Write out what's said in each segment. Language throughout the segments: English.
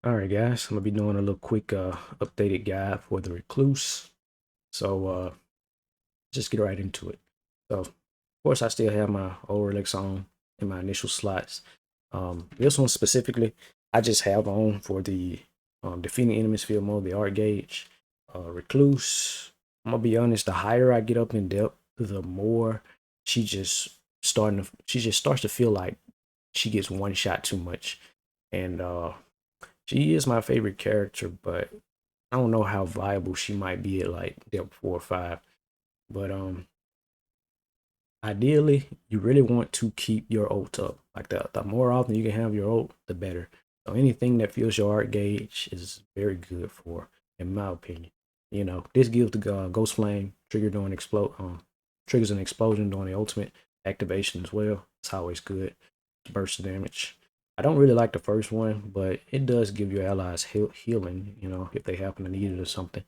All right, guys, I'm gonna be doing a little quick updated guide for the Recluse. So just get right into it. So of course I still have my old relics on in my initial slots. This one specifically, I just have on for the defeating enemies field mode, the art gauge. Recluse, I'm gonna be honest, the higher I get up in depth, the more she just starts to feel like she gets one shot too much. And she is my favorite character, but I don't know how viable she might be at like depth 4 or 5. But ideally, you really want to keep your ult up. Like the more often you can have your ult, the better. So anything that fills your art gauge is very good for, in my opinion. You know, this gives the Ghost Flame triggers an explosion during the ultimate activation as well. It's always good. Burst of damage. I don't really like the first one, but it does give your allies healing. You know, if they happen to need it or something.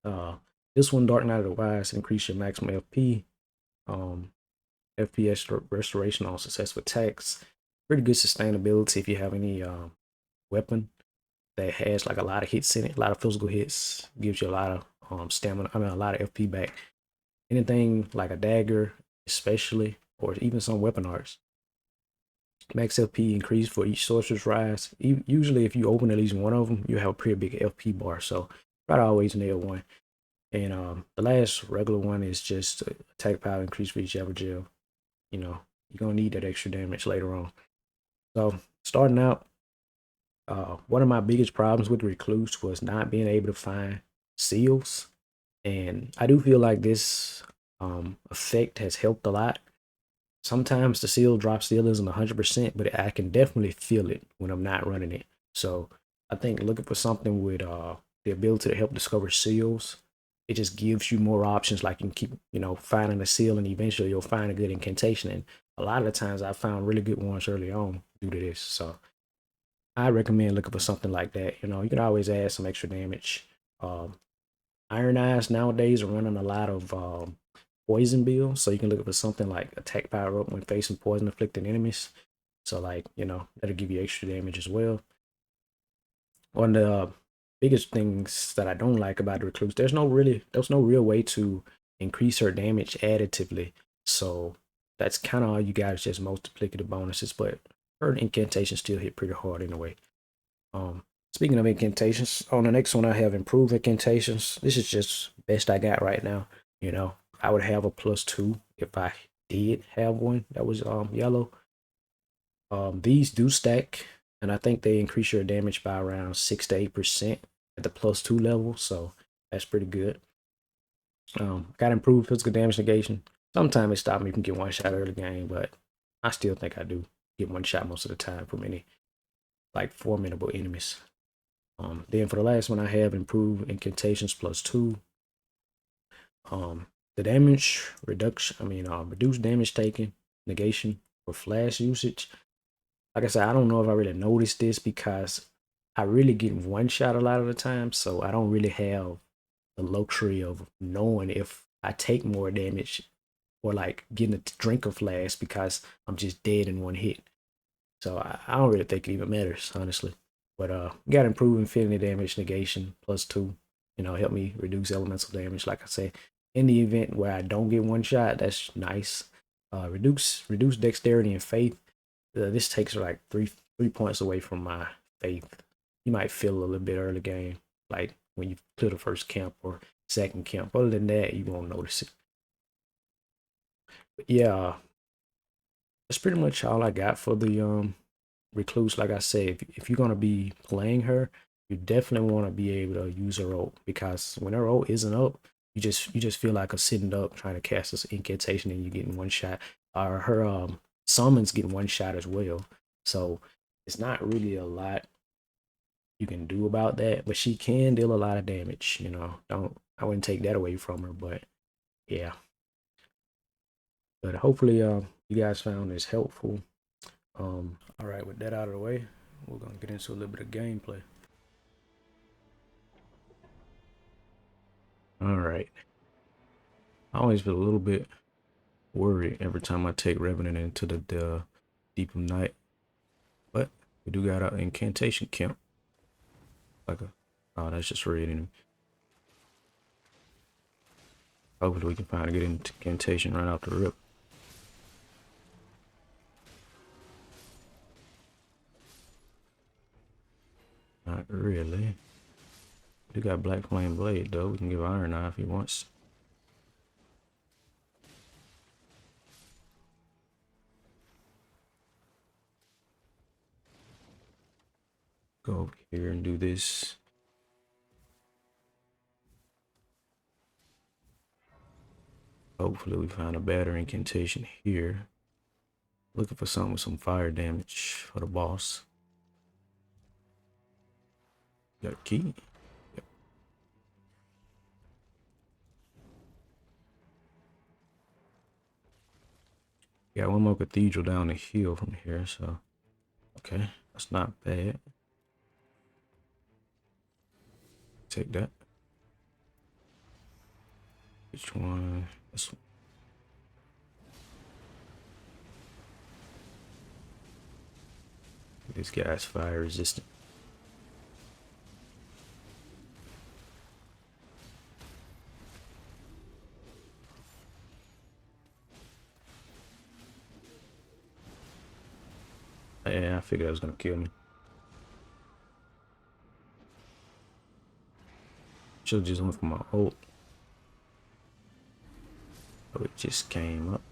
Uh, this one, Dark Knight of the Wise, increase your maximum FP. Um, FPS restoration on successful attacks. Pretty good sustainability if you have any weapon that has like a lot of hits in it, a lot of physical hits, gives you a lot of stamina. I mean, a lot of FP back. Anything like a dagger, especially, or even some weapon arts. Max FP increase for each sorcerer's rise. Usually, if you open at least one of them, you have a pretty big FP bar. So try to always nail one. And the last regular one is just attack power increase for each ever gel. You know, you're gonna need that extra damage later on. So starting out, one of my biggest problems with Recluse was not being able to find seals, and I do feel like this effect has helped a lot. Sometimes the seal drop still isn't 100%, but I can definitely feel it when I'm not running it. So I think looking for something with the ability to help discover seals, it just gives you more options. Like you can keep, finding a seal, and eventually you'll find a good incantation. And a lot of the times I found really good ones early on due to this. So I recommend looking for something like that. You know, you can always add some extra damage. Um, Iron Eyes nowadays are running a lot of poison bills, so you can look for something like attack power up when facing poison afflicted enemies. So like, that'll give you extra damage as well. One of the biggest things that I don't like about the recluse, there's no real way to increase her damage additively. So that's kind of all you got is just multiplicative bonuses, but her incantations still hit pretty hard anyway. Speaking of incantations, on the next one I have improved incantations. This is just best I got right now. You know, I would have a +2 if I did have one that was yellow. These do stack, and I think they increase your damage by around 6 to 8% at the +2 level, so that's pretty good. Got improved physical damage negation. Sometimes it stopped me from getting one shot early game, but I still think I do get one shot most of the time from any like formidable enemies. Then for the last one, I have improved incantations +2. The damage reduction, reduced damage taken, negation for flash usage. Like I said, I don't know if I really noticed this because I really get one shot a lot of the time, so I don't really have the luxury of knowing if I take more damage or like getting a drink of flash because I'm just dead in one hit. So I don't really think it even matters, honestly. But got improved infinity damage negation +2. Help me reduce elemental damage. Like I say, in the event where I don't get one shot, that's nice. Reduce dexterity and faith. This takes like three points away from my faith. You might feel a little bit early game, like when you clear the first camp or second camp. Other than that, you won't notice it. But yeah, that's pretty much all I got for the recluse. Like I said, if you're gonna be playing her, you definitely want to be able to use her ult because when her ult isn't up, you just feel like a sitting up trying to cast this incantation and you getting one shot. Or her summons getting one shot as well. So it's not really a lot you can do about that, but she can deal a lot of damage. Don't I wouldn't take that away from her, but yeah. But hopefully, you guys found this helpful. All right, with that out of the way, we're gonna get into a little bit of gameplay. All right. I always feel a little bit worried every time I take Revenant into the Deep of Night, but We do got an incantation camp. Like a, oh, that's just red enemy. Hopefully we can find a good incantation right off the rip. Not really. We got Black Flame Blade though. We can give Iron Eye if he wants. Go over here and do this. Hopefully we find a better incantation here. Looking for something with some fire damage for the boss. Got a key. Yep. Got one more cathedral down the hill from here, so okay, that's not bad. Take that. Which one? This one. This guy's fire resistant. Yeah, I figured that was gonna kill me. Should've just went for my ult. Oh, it just came up.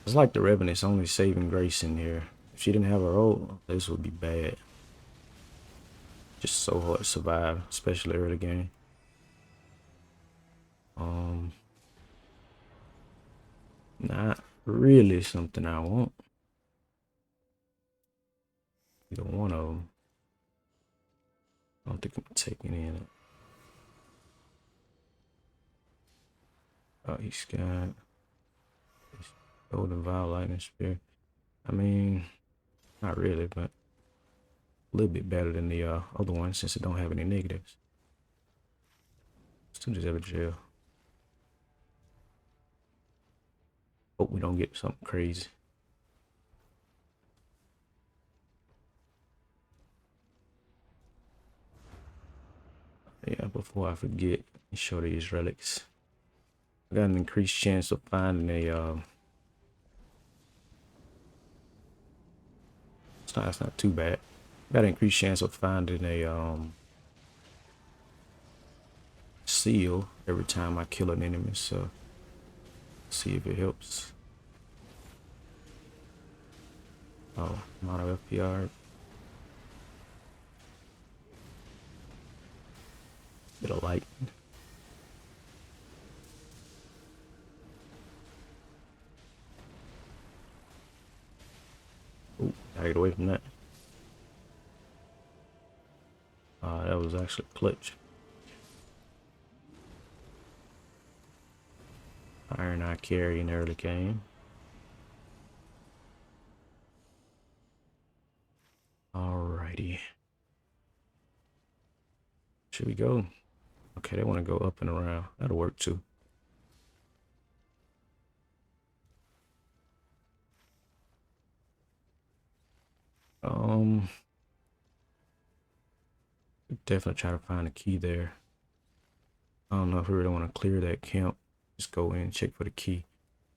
It's like the Revenant's only saving grace in here. If she didn't have her ult, this would be bad. Just so hard to survive, especially early game. Not really something I want. Either one of them. I don't think I'm taking in. Oh, he's got Golden Vial Lightning Spear. I mean, not really, but a little bit better than the other one since it don't have any negatives. Let's do this every jail. Hope we don't get something crazy. Yeah, before I forget, show these relics. I got an increased chance of finding a it's not too bad. Got an increased chance of finding a seal every time I kill an enemy, so see if it helps. Oh, mono FPR. Bit of light. Ooh, gotta get away from that. That was actually clutch. Iron Eye carry in early game. Alrighty. Should we go? Okay, they want to go up and around. That'll work too. Definitely try to find a key there. I don't know if we really want to clear that camp. Just go in and check for the key.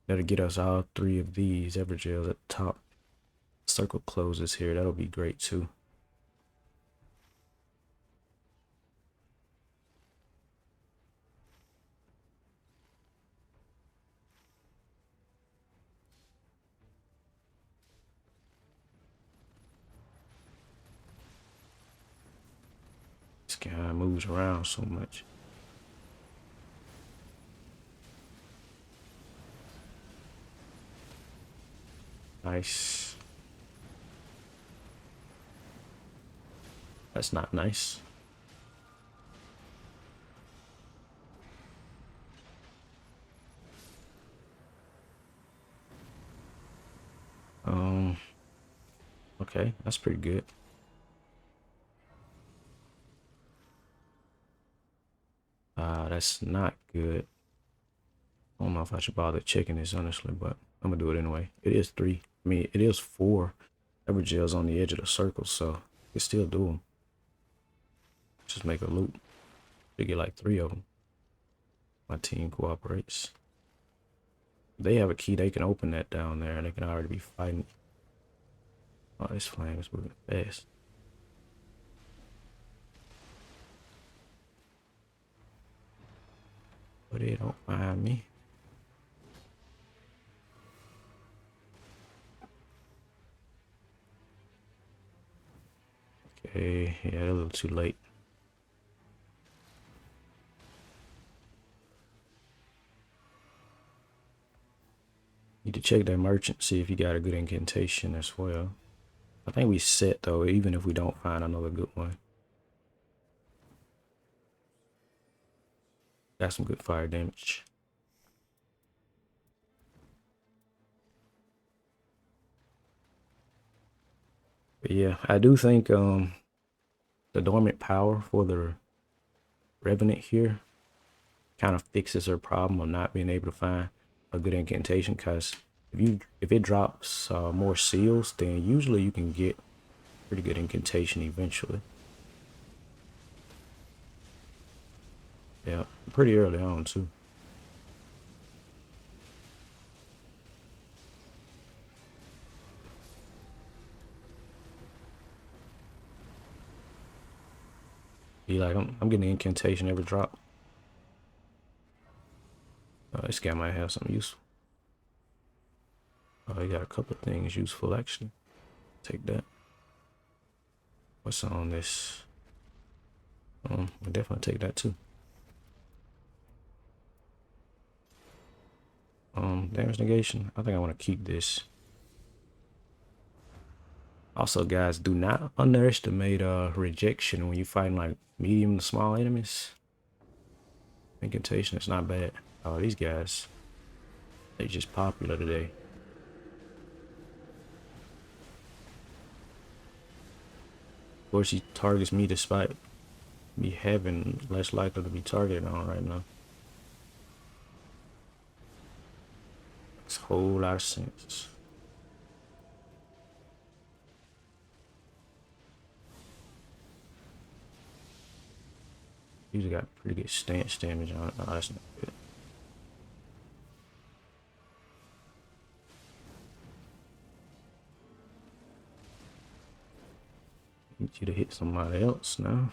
That'll get us all 3 of these Evergels at the top. Circle closes here. That'll be great too. This guy moves around so much. Nice. That's not nice. Okay, that's pretty good. That's not good. I don't know if I should bother checking this honestly, but I'm gonna do it anyway. It is 3. I mean, it is 4 Every jail's on the edge of the circle, so you can still do them. Just make a loop. You get like 3 of them. My team cooperates. They have a key, they can open that down there and they can already be fighting. Oh, this flame is moving fast. But they don't find me. Okay, yeah, a little too late. Need to check that merchant, see if he got a good incantation as well. I think we set though, even if we don't find another good one. Got some good fire damage. But yeah, I do think the dormant power for the Revenant here kind of fixes her problem of not being able to find a good incantation, because if it drops more seals, then usually you can get pretty good incantation eventually. Yeah, pretty early on too. Be like, I'm getting an incantation every drop. This guy might have something useful. Oh, he got a couple of things useful actually. Take that. What's on this? I'll definitely take that too. Damage negation. I think I want to keep this. Also, guys, do not underestimate rejection when you fighting like medium to small enemies. Incantation is not bad. Oh, these guys, they just popular today. Of course, he targets me despite me having less likely to be targeted on right now. Makes a whole lot of sense. Usually got pretty good stance damage on it. Oh, that's not good. Need you to hit somebody else now.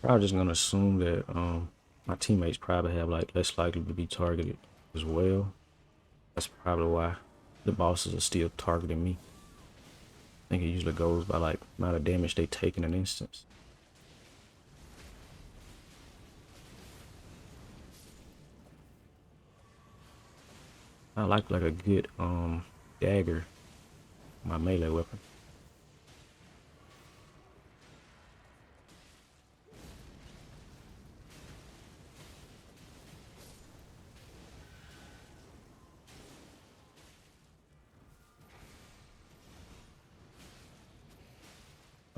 Probably just gonna assume that my teammates probably have like less likely to be targeted as well. That's probably why the bosses are still targeting me. I think it usually goes by like amount of damage they take in an instance. I like a good dagger, my melee weapon.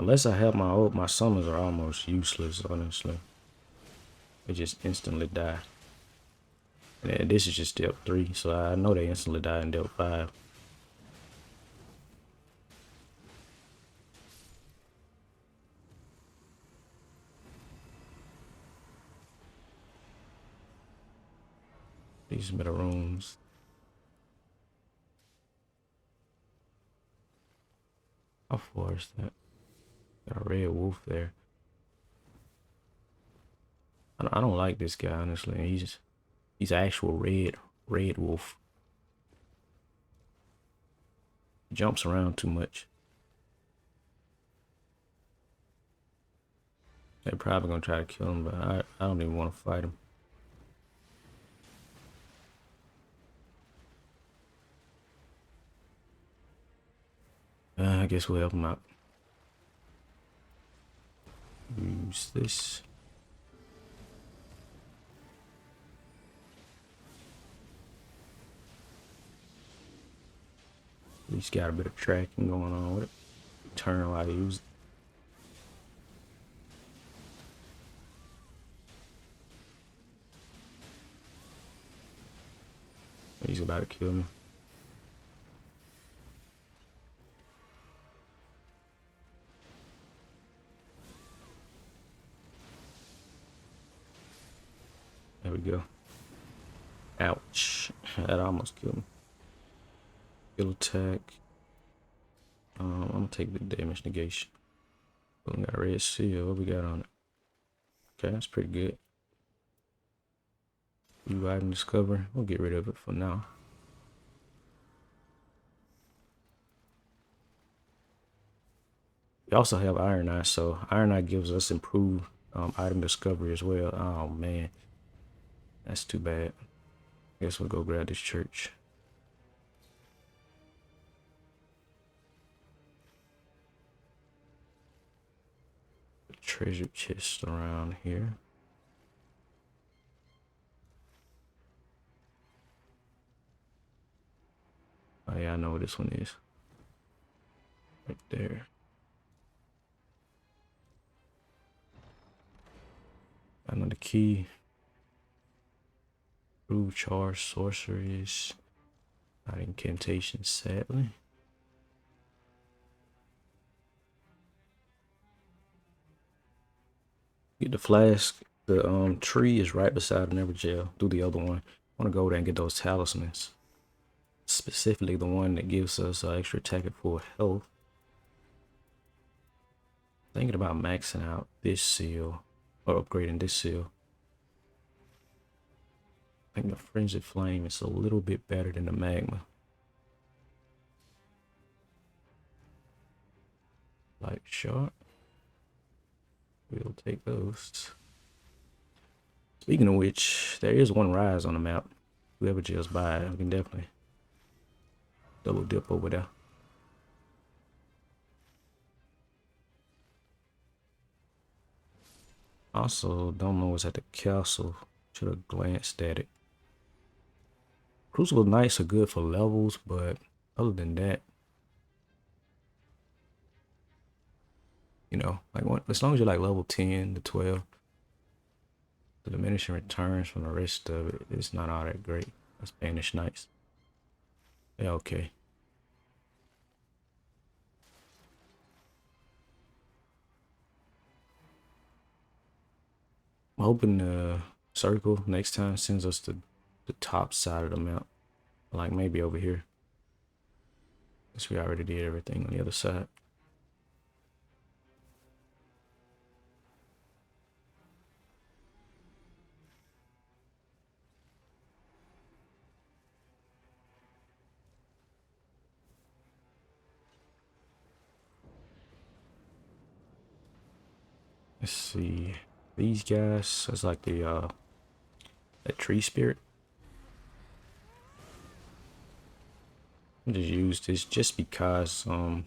Unless I have my ult, my summons are almost useless, honestly. They just instantly die. And this is just depth 3, so I know they instantly die in depth 5. These better runes. How far is that? Got a red wolf there. I don't like this guy, honestly. He's actual red wolf. He jumps around too much. They're probably gonna try to kill him, but I don't even want to fight him. I guess we'll help him out. Use this. At least got a bit of tracking going on with it. Turn while I use it. He's about to kill me. There we go. Ouch. That almost killed me. Skill attack. I'm gonna take the damage negation. We got a red seal. What we got on it? Okay, that's pretty good. New item discover. We'll get rid of it for now. We also have Iron Eye, so Iron Eye gives us improved item discovery as well. Oh man, that's too bad. I guess we'll go grab this church. The treasure chest around here. Oh yeah, I know what this one is. Right there. Another key. Prove charge sorceries. Not incantations, sadly. Get the flask. The tree is right beside the never jail. Do the other one. I want to go there and get those talismans. Specifically the one that gives us extra attack at full health. Thinking about maxing out this seal or upgrading this seal. I think the frenzied flame is a little bit better than the magma. Light shot. We'll take those. Speaking of which, there is one rise on the map. Whoever just by it, we can definitely double dip over there. Also, don't know what's at the castle. Should have glanced at it. Crucible Knights are good for levels, but other than that, you know, like as long as you're like level 10 to 12, the diminishing returns from the rest of it is not all that great. That's Banished Knights. Yeah, okay. I'm hoping the circle next time sends us to the top side of the map. Like maybe over here. Guess we already did everything on the other side. Let's see. These guys, that's like the that tree spirit. I just use this just because most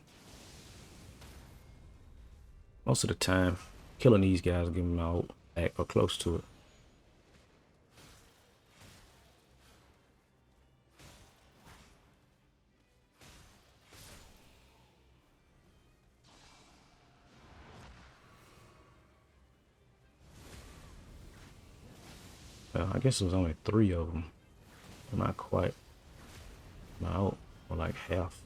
of the time killing these guys give them out back or close to it. I guess it was only 3 of them. Not quite. Out or like half.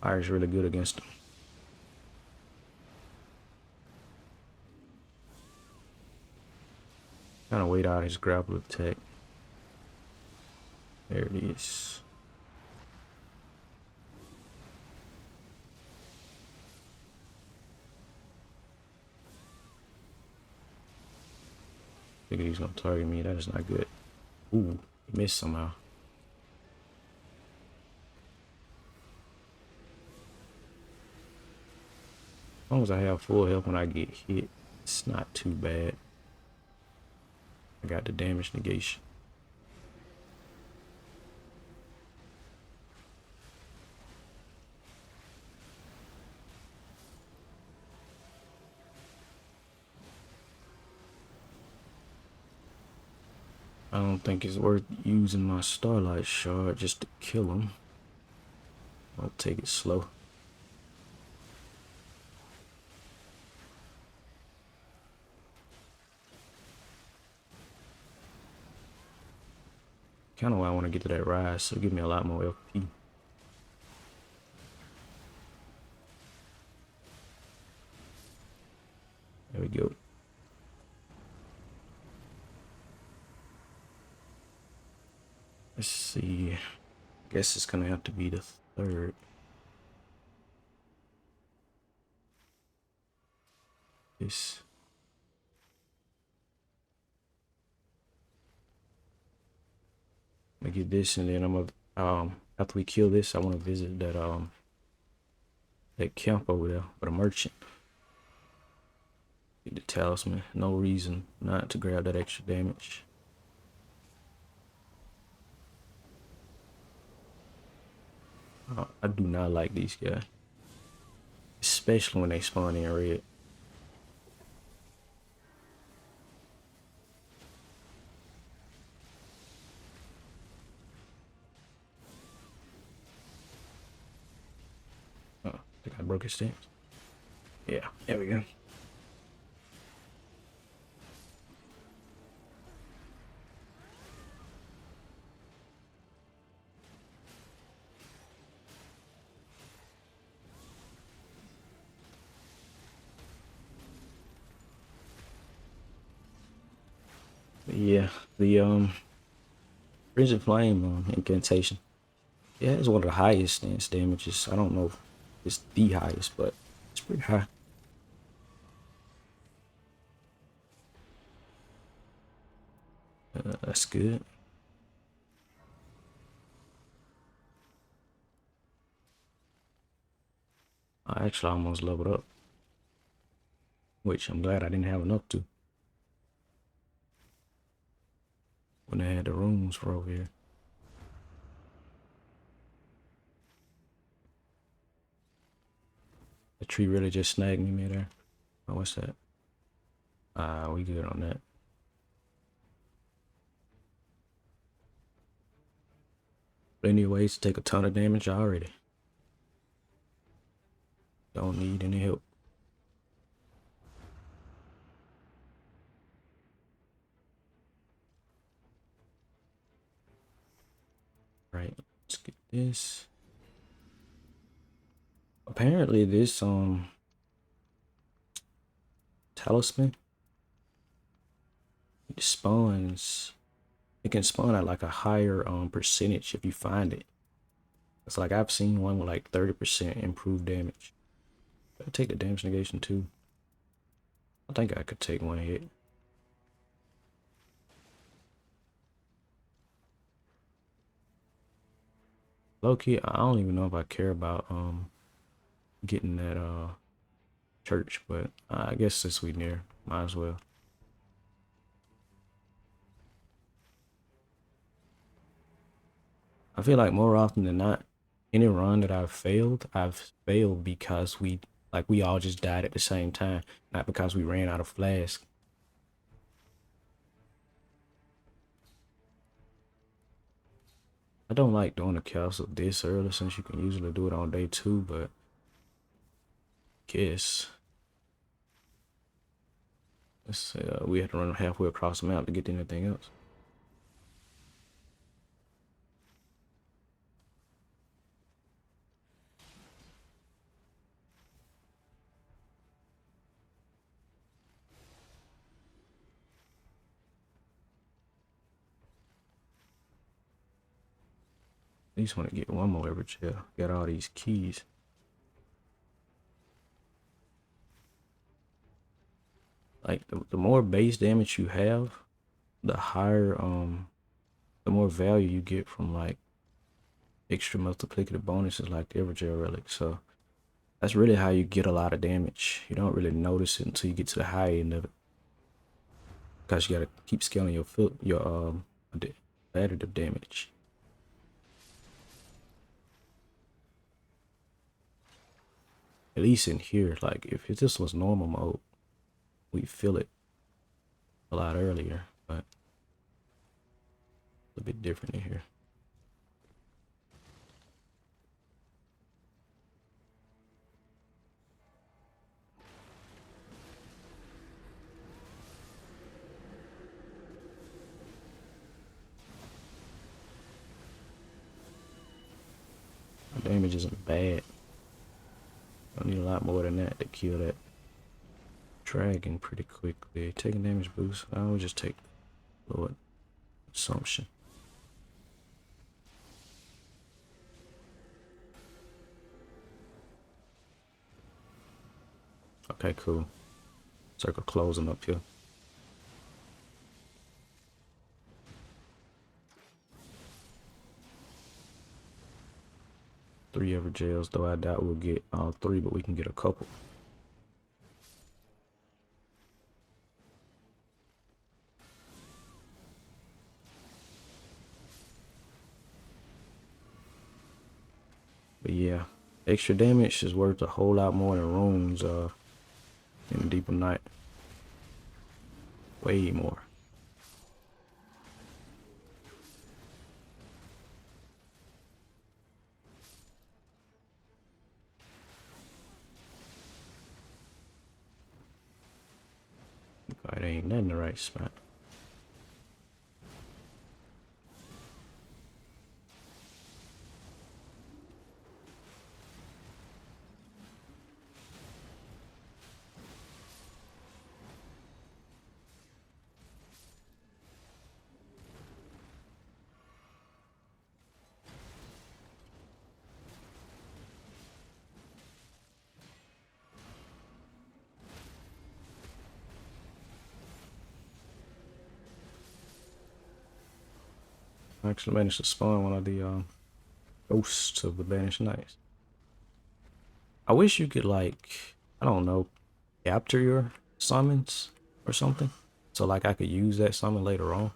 Fire's really good against them. Kind of wait out his grapple attack. There it is. Figured he's gonna target me. That is not good. Ooh, he missed somehow. As long as I have full health when I get hit, it's not too bad. I got the damage negation. don't think it's worth using my Starlight Shard just to kill him. I'll take it slow. Kind of why I want to get to that rise, so give me a lot more FP. There we go. Let's see. I guess it's gonna have to be the third. This. I'm gonna get this, and then I'm gonna after we kill this, I want to visit that camp over there for the merchant. Get the talisman. No reason not to grab that extra damage. I do not like these guys, especially when they spawn in red. Oh, I think I broke his stance. Yeah, there we go. Yeah, the Rigid Flame incantation. Yeah, it's one of the highest stance damages. I don't know if it's the highest, but it's pretty high. That's good. I actually almost leveled up, which I'm glad I didn't have enough to when I had the rooms for over here. The tree really just snagged me there. Oh, what's that? We good on that. Plenty of ways to take a ton of damage already. Don't need any help. Right, let's get this. Apparently this talisman, it spawns, it can spawn at like a higher percentage if you find it. It's like I've seen one with like 30% improved damage. I'll take the damage negation too. I think I could take one hit. Low key, I don't even know if I care about getting that church, but I guess since we near, might as well. I feel like more often than not, any run that I've failed because we all just died at the same time, not because we ran out of flask. I don't like doing the castle this early since you can usually do it on day 2, but guess let's say we had to run halfway across the map to get to anything else. I just want to get one more leverage here. Got all these keys. Like the more base damage you have, the higher the more value you get from like extra multiplicative bonuses like the Evergel relic. So that's really how you get a lot of damage. You don't really notice it until you get to the high end of it, because you gotta keep scaling your additive damage. At least in here, like if this was normal mode, we feel it a lot earlier, but a bit different in here. My damage isn't bad. I need a lot more than that to kill that dragon pretty quickly. Taking damage boost. I will just take Lord Assumption. Okay, cool. Circle closing up here. 3 ever jails, though I doubt we'll get all 3, but we can get a couple. But yeah, extra damage is worth a whole lot more than runes in Deeper Night. Way more. God, ain't nothing in the right spot. I actually managed to spawn one of the ghosts of the Banished Knights. I wish you could, like, I don't know, capture your summons or something. So like I could use that summon later on.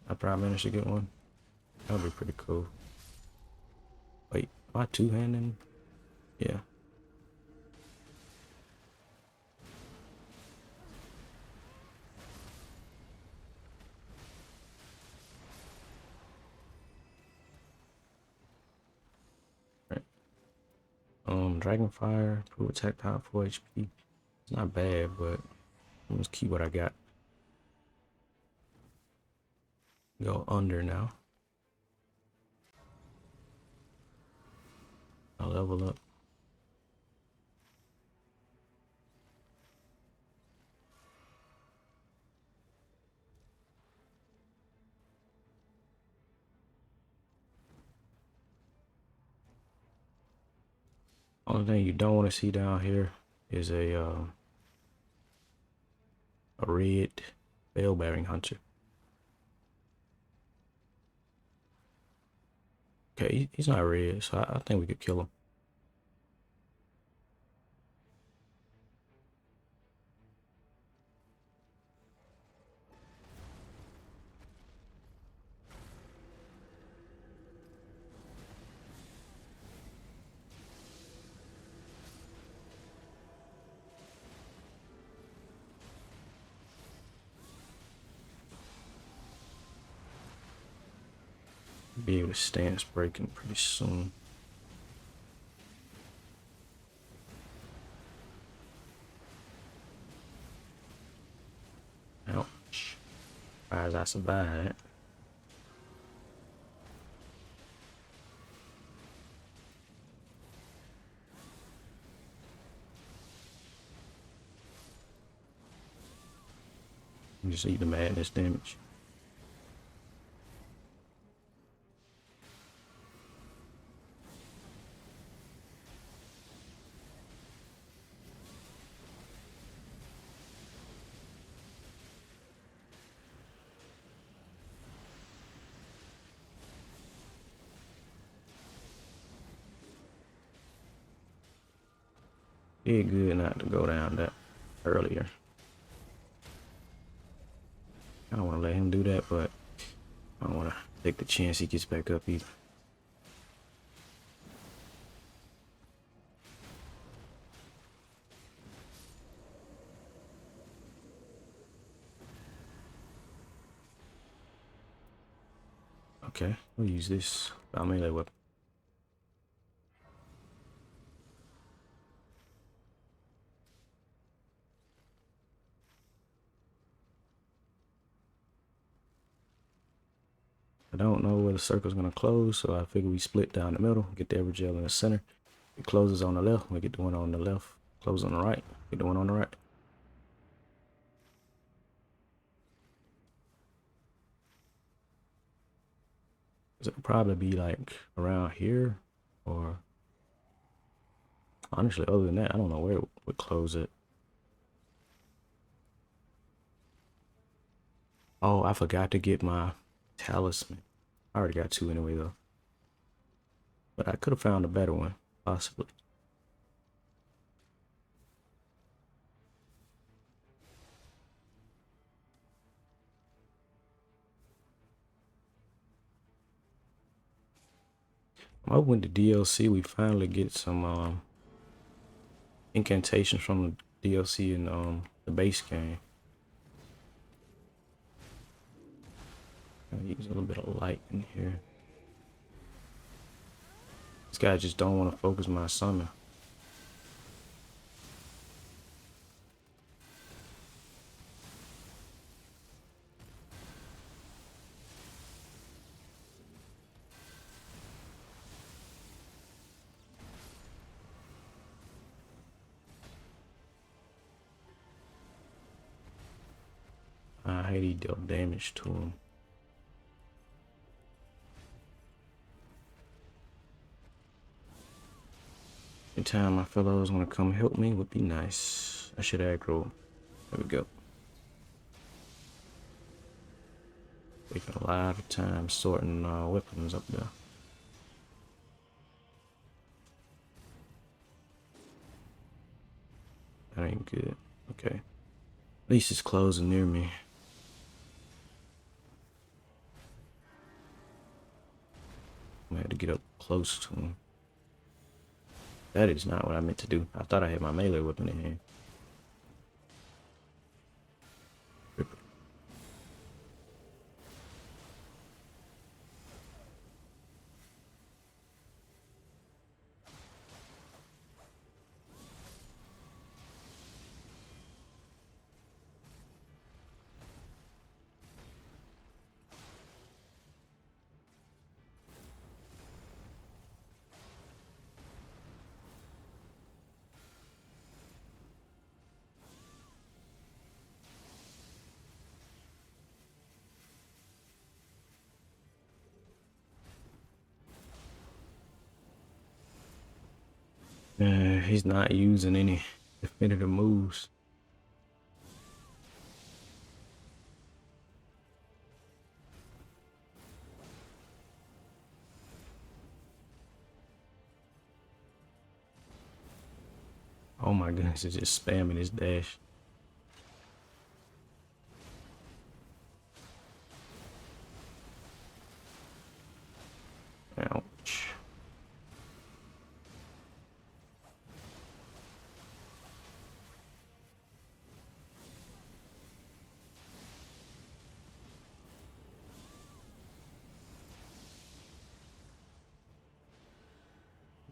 I probably managed to get one. That would be pretty cool. Wait, am I two-handing? Yeah. Right. Dragonfire, improve attack power 4 HP. It's not bad, but let's keep what I got. Go under now. I'll level up. Only thing you don't want to see down here is a red bell-bearing hunter. Okay, he's not red, so I think we could kill him. Be able to stance breaking pretty soon. Ouch. As I survived. Just eat the madness damage. Did good not to go down that earlier. I don't want to let him do that, but I don't want to take the chance he gets back up either. Okay, we'll use this. Our melee weapon. I don't know where the circle's gonna close, so I figure we split down the middle, get the average gel in the center. It closes on the left, we get the one on the left. Close on the right, get the one on the right. It'll probably be like around here, or honestly, other than that, I don't know where it would close it. Oh, I forgot to get my talisman. I already got two anyway, though. But I could have found a better one, possibly. I'm hoping the DLC we finally get some incantations from the DLC in the base game. I'll use a little bit of light in here. This guy just don't want to focus my summon. I hate he dealt damage to him. Anytime my fellows want to come help me would be nice. I should aggro. There we go. Taking a lot of time sorting weapons up there. That ain't good. Okay. At least it's closing near me. I had to get up close to him. That is not what I meant to do. I thought I had my melee weapon in hand. He's not using any definitive moves. Oh my goodness, he's just spamming his dash. Ouch.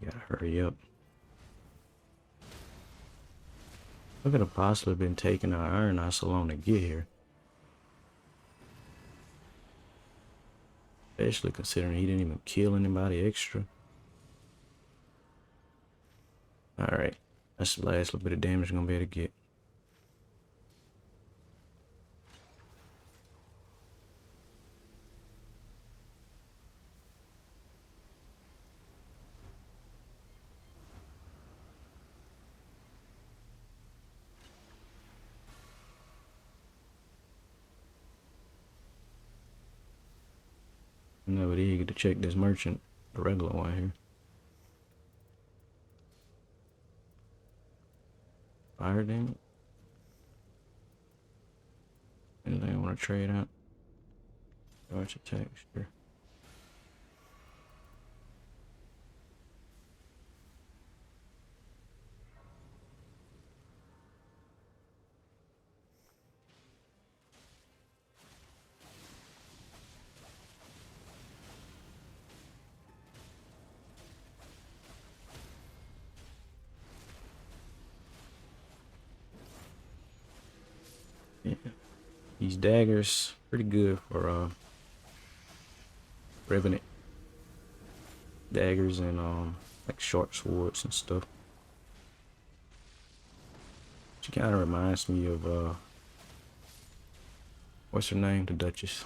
Gotta hurry up. I could have possibly been taking our iron not so long to get here. Especially considering he didn't even kill anybody extra. Alright. That's the last little bit of damage I'm gonna be able to get. I'm never eager to check this merchant, the regular one here. Fire damage? Anything I want to trade out? Arch attack, sure. Yeah. These daggers pretty good for Revenant daggers and like short swords and stuff. She kind of reminds me of what's her name, the Duchess.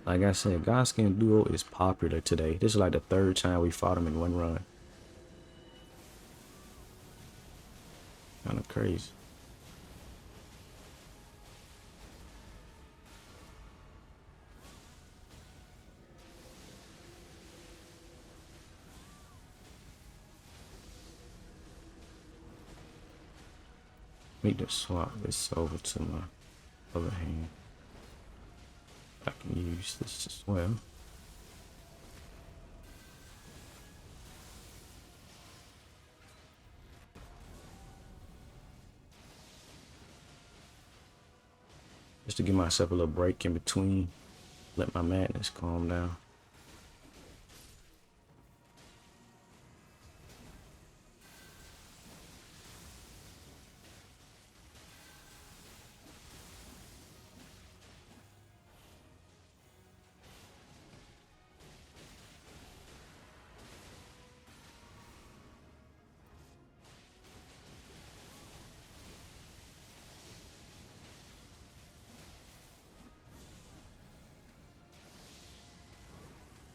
Like I said, Godskin Duo is popular today. This is like the third time we fought him in one run. Kind of crazy. Let me just swap this over to my other hand. I can use this as well. Just to give myself a little break in between. Let my madness calm down.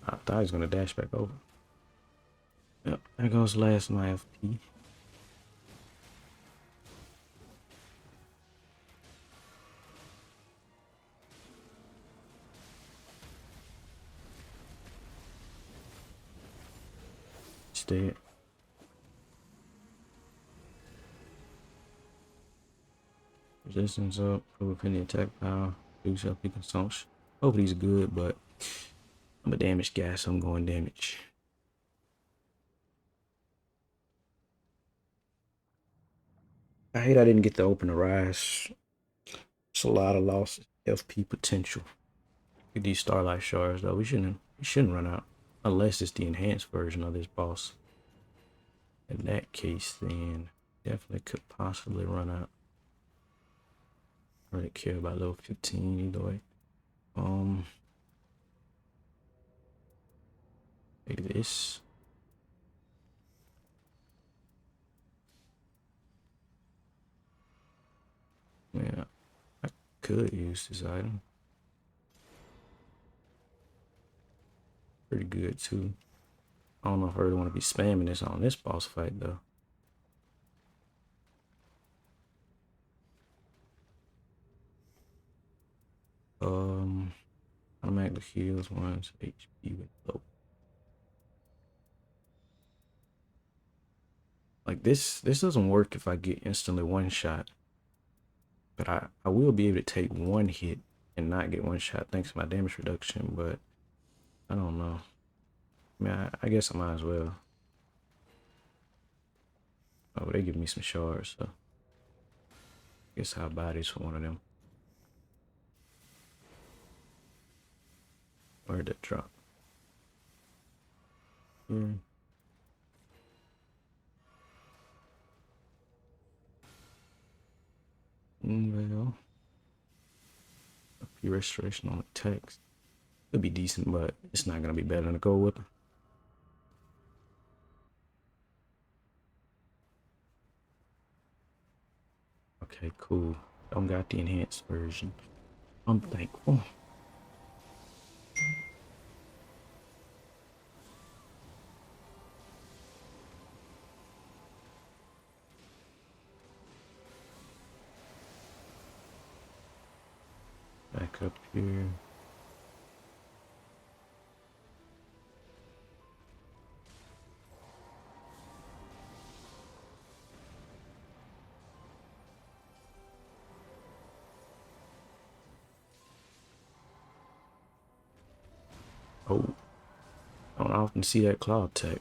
I thought he was gonna dash back over. Yep, there goes last my FP. He's dead. Resistance up, prove any attack power, reduce LP consumption. Hopefully he's good, but I'm a damage guy, so I'm going damage. I hate I didn't get to open the rise. It's a lot of lost FP potential. With these Starlight Shards though, we shouldn't run out. Unless it's the enhanced version of this boss. In that case, then definitely could possibly run out. I really care about level 15 either way. Maybe this. Yeah, I could use this item. Pretty good too. I don't know if I really want to be spamming this on this boss fight though. Automatically heals one's HP with low. Like this doesn't work if I get instantly one shot. But I will be able to take one hit and not get one shot thanks to my damage reduction, but I don't know. I mean, I guess I might as well. Oh, they give me some shards, so I guess I'll buy this for one of them. Where'd that drop? Hmm. Well, a few restoration on attacks. It'll be decent, but it's not gonna be better than a gold whip. Okay, cool. Don't got the enhanced version. I'm thankful. Back up here. Oh, I don't often see that cloud tech.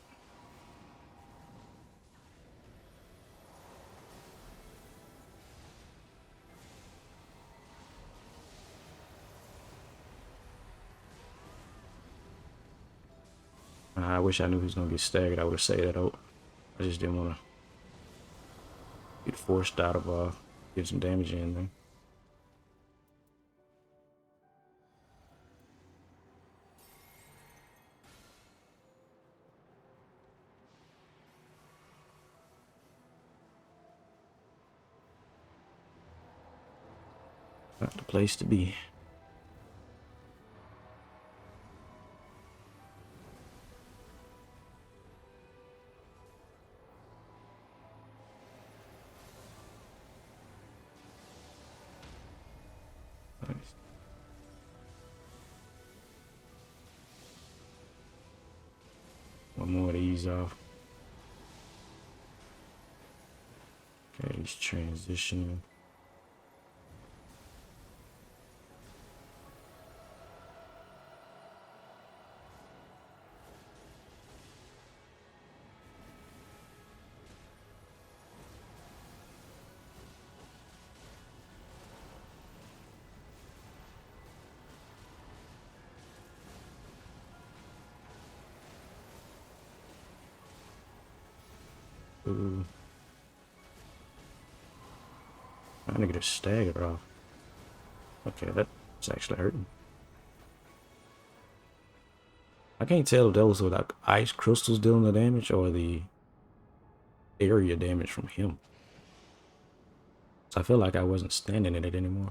I wish I knew he was gonna get staggered. I would have saved that out. I just didn't want to get forced out of get some damage in there. Not the place to be. Nice. One more of these off. Okay, he's transitioning. Ooh. I'm gonna get a stagger off. Okay, that's actually hurting. I can't tell if those were like ice crystals dealing the damage or the area damage from him. So I feel like I wasn't standing in it anymore.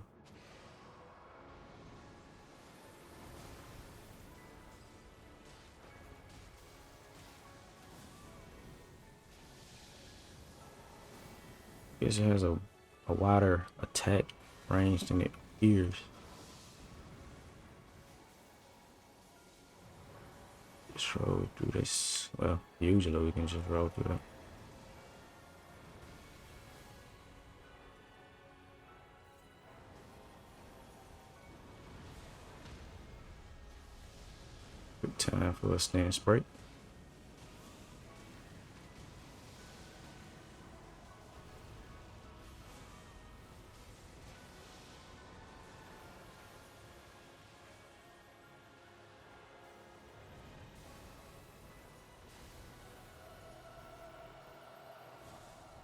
Guess it has a wider attack range than it appears. Just roll through this. Well, usually we can just roll through that. Good time for a stand spray.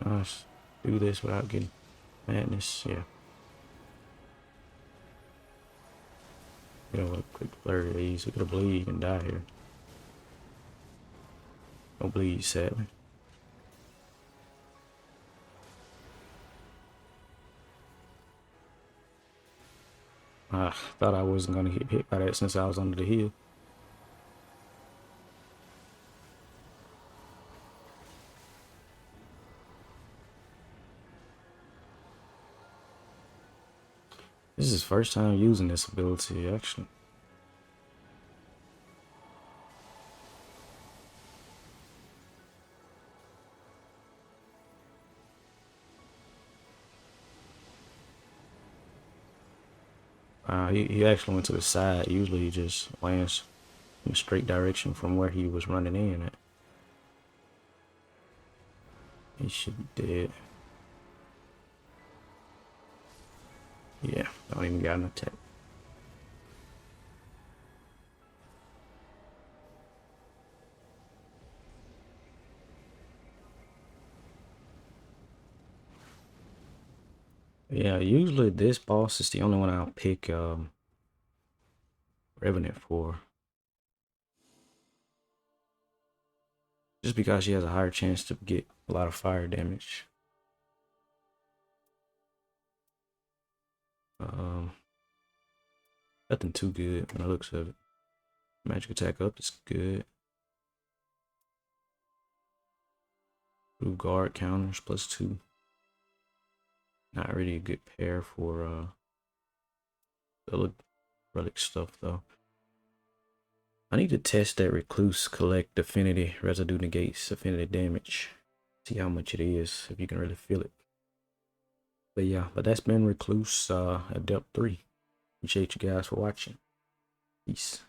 Nice. Do this without getting madness. Yeah. You know, a quick flurry of these. We could have bleed and die here. Don't bleed, sadly. I thought I wasn't gonna get hit by that since I was under the hill. This is his first time using this ability, actually. He actually went to the side. Usually he just lands in a straight direction from where he was running in at. He should be dead. Yeah, don't even got an attack. Yeah, usually this boss is the only one I'll pick Revenant for. Just because she has a higher chance to get a lot of fire damage. Nothing too good from the looks of it. Magic attack up is good. Blue guard counters +2. Not really a good pair for the relic stuff though. I need to test that recluse collect affinity residue negates affinity damage. See how much it is, if you can really feel it. But yeah, but that's been recluse at depth 3. Appreciate you guys for watching. Peace.